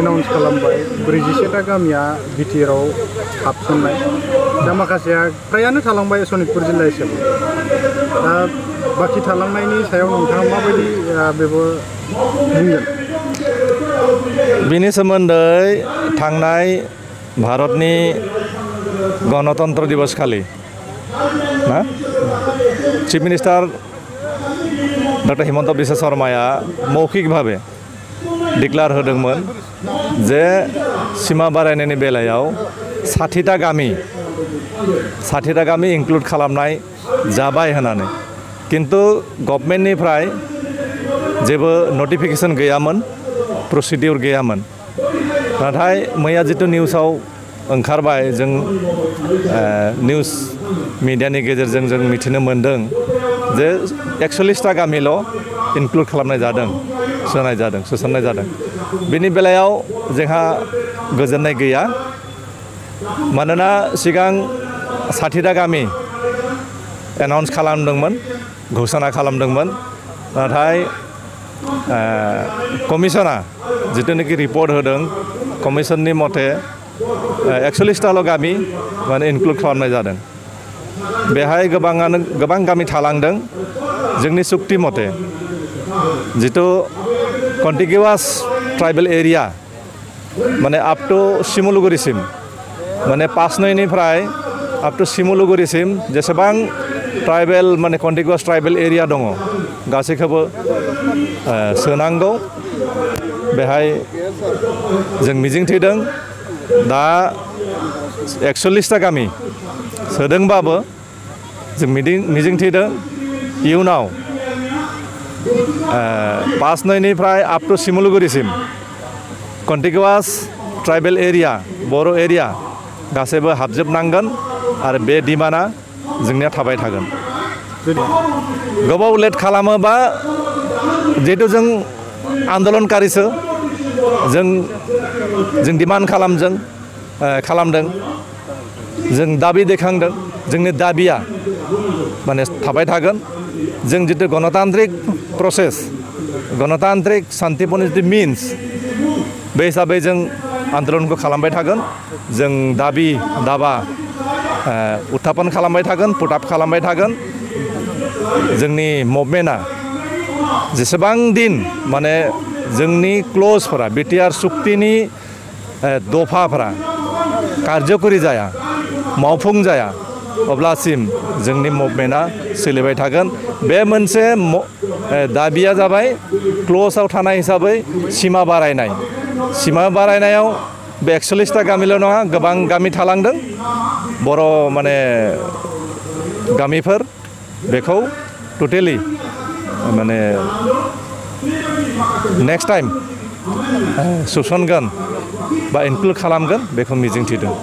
announce खालामबाय 47टा गामिया बिटिआरआव हाबसननाय दा माखासेया फ्रायानो थालांबाय सनितपुर जिल्ला हिसाबै दा बाखि थालांनायनि सायाव नोंथाङा माबायदि बेबो बुंगोन बेनि सोमोन्दै थांनाय भारतनि गणतन्त्र दिवस खालि ना chief minister doctor Himanta Biswa शर्माया मौखिक भावे डिक्लेयार होदोंमोन जे सीमा बारायनायनि बेलायाव 60टा गामि इनक्लुड खालामनाय जाबाय होननानै किन्तु गभर्नमेन्टनिफ्राय जेबो नटिफिकेशन गैयामोन प्रसिडिउर गैयामोन नाथाय मैया जितु निउसाव ओंखारबाय जों निउस मिडियानि गेजेरजों जों मिथिनो मोनदों जे 41टा गामिल' इनक्लुड खालामनाय जादों सोसननाय जादों बेनि बेलायाव जोंहा गोजोननाय गैया मानोना सिगां 60टा गामि एनाउन्स खालामदोंमोन घोषणा खालामदोंमोन नाथाय कमिसना जितुनिखि रिपर्ट होदों कमिसननि मथे 41टाल' गामि माने इनक्लुड खालामनाय जादों बेहाय गोबां गामि थालांदों जोंनि सुक्ति मथे जितु कन्टिगिउवास ट्राइबेल एरिया माने आप टू सिमुलुगुरिसिम माने पासनयनिफ्राय आप टू सिमुलुगुरिसिम जेसेबां ट्राइबेल माने कन्टिगिउवास ट्राइबेल एरिया दङ गासैखौबो सोनांगौ बेहाय जों मिजिंथिदों दा 41टा गामि सोदोंबाबो जों मिजिंथिदों इयुनाव पासनयनिफ्राय आप टू सिमुलुगुरिसिम कन्टिगिउवास ट्राइबेल एरिया बर' एरिया गासैबो हाबजोबनांगोन आरो बे डिमान्डआ जोंनिया थाबाय थागोन गोबाव लेट खालामोबा जिहेतु जों आन्दलनकारिसो जों डिमान्ड खालामदों जों दाबि दैखांदों जोंनि दाबिया माने थाबाय थागोन जों जितु गणतान्त्रिक प्रसेस गणतान्त्रिक शान्तिपूर्ण जितु मिन्स बे हिसाबै जों आन्दलनखौ खालामबाय थागोन जों दाबा उत्थापन खालामबाय थागोन पुटआप खालामबाय थागोन जोंनि मुभमेन्टआ जेसेबां दिन माने जोंनि क्लजफोरा बिटिआर सुक्तिनि दफाफोरा कार्यकरि जाया मावफुं जाया अब्लासिम जोंनि मुभमेन्टआ सोलिबाय थागोन बे मोनसे दाबिया जाबाय क्लजआव थानाय हिसाबै सीमा बारायनायाव बे 41टा गामिल' नङा गोबां गामि थालांदों बर' माने गामिफोर बेखौ टटेलि माने नेक्स्ट टाइम सोसनगोन बा इनक्लुड खालामगोन बेखौ मिजिंथिदों